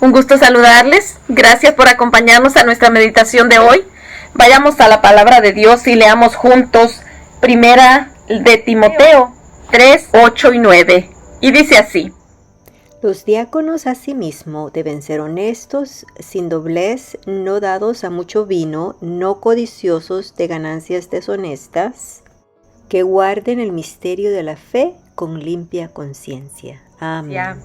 Un gusto saludarles. Gracias por acompañarnos a nuestra meditación de hoy. Vayamos a la palabra de Dios y leamos juntos Primera de Timoteo 3, 8 y 9. Y dice así: Los diáconos asimismo deben ser honestos, sin doblez, no dados a mucho vino, no codiciosos de ganancias deshonestas, que guarden el misterio de la fe con limpia conciencia. Amén.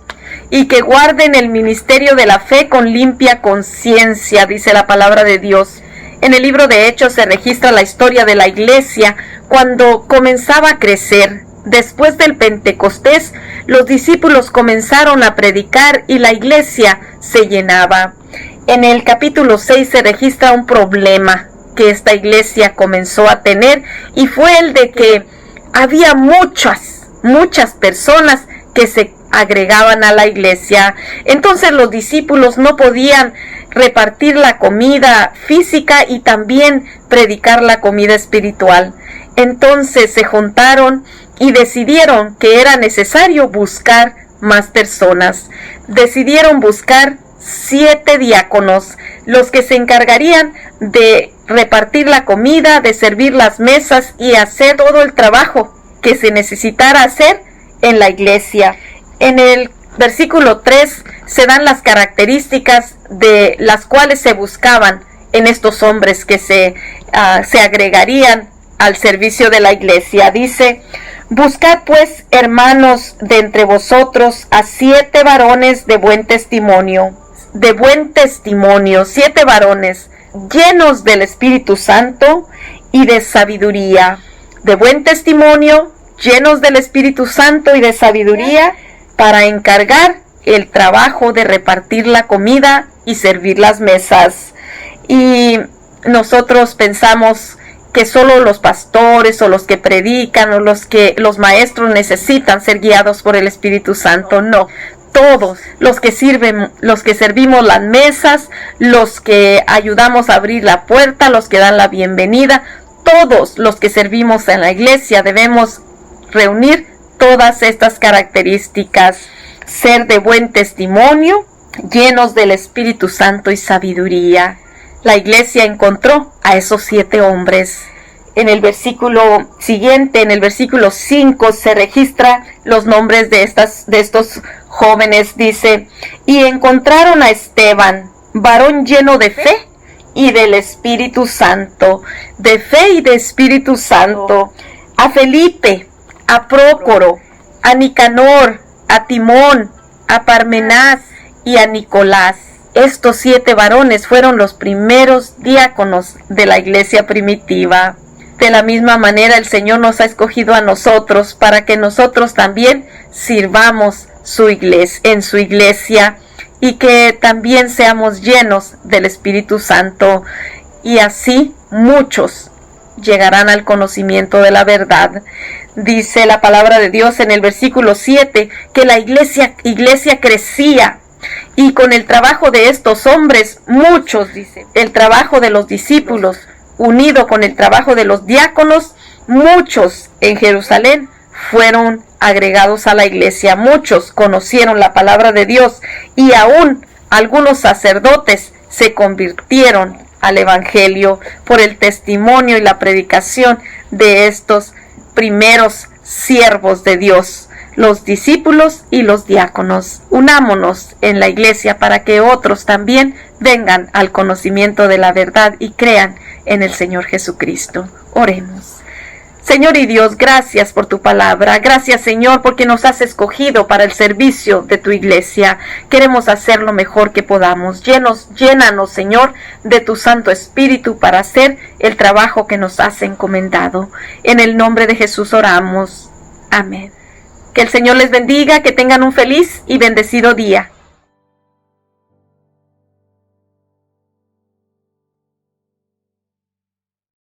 Y que guarden el ministerio de la fe con limpia conciencia, dice la palabra de Dios. En el libro de Hechos se registra la historia de la iglesia cuando comenzaba a crecer. Después del Pentecostés, los discípulos comenzaron a predicar y la iglesia se llenaba. En el capítulo 6 se registra un problema que esta iglesia comenzó a tener, y fue el de que había muchas personas que se agregaban a la iglesia. Entonces los discípulos no podían repartir la comida física y también predicar la comida espiritual. Entonces se juntaron y decidieron que era necesario buscar más personas. Decidieron buscar 7 diáconos, los que se encargarían de repartir la comida, de servir las mesas y hacer todo el trabajo que se necesitara hacer en la iglesia. En el versículo 3 se dan las características de las cuales se buscaban en estos hombres que se agregarían al servicio de la iglesia. Dice: buscad pues, hermanos, de entre vosotros a 7 varones de buen testimonio, 7 varones llenos del Espíritu Santo y de sabiduría, de buen testimonio, llenos del Espíritu Santo y de sabiduría, para encargar el trabajo de repartir la comida y servir las mesas. Y nosotros pensamos que solo los pastores o los que predican o los maestros necesitan ser guiados por el Espíritu Santo. No, todos los que servimos las mesas, los que ayudamos a abrir la puerta, los que dan la bienvenida, todos los que servimos en la iglesia debemos reunir todas estas características: ser de buen testimonio, llenos del Espíritu Santo y sabiduría. La iglesia encontró a esos 7 hombres. En el versículo siguiente, en el versículo 5, se registra los nombres de estos jóvenes. Dice: y encontraron a Esteban, varón lleno de fe y del Espíritu Santo, de fe y de Espíritu Santo, a Felipe, a Prócoro, a Nicanor, a Timón, a Parmenás y a Nicolás. Estos 7 varones fueron los primeros diáconos de la iglesia primitiva. De la misma manera, el Señor nos ha escogido a nosotros para que nosotros también sirvamos en su iglesia, y que también seamos llenos del Espíritu Santo, y así muchos llegarán al conocimiento de la verdad. Dice la palabra de Dios en el versículo 7 que la iglesia crecía, y con el trabajo de estos hombres, muchos, dice, el trabajo de los discípulos unido con el trabajo de los diáconos, muchos en Jerusalén fueron agregados a la iglesia. Muchos conocieron la palabra de Dios, y aún algunos sacerdotes se convirtieron al evangelio por el testimonio y la predicación de estos primeros siervos de Dios, los discípulos y los diáconos. Unámonos en la iglesia para que otros también vengan al conocimiento de la verdad y crean en el Señor Jesucristo. Oremos. Señor y Dios, gracias por tu palabra. Gracias, Señor, porque nos has escogido para el servicio de tu iglesia. Queremos hacer lo mejor que podamos. Llénanos, Señor, de tu Santo Espíritu para hacer el trabajo que nos has encomendado. En el nombre de Jesús oramos. Amén. Que el Señor les bendiga, que tengan un feliz y bendecido día.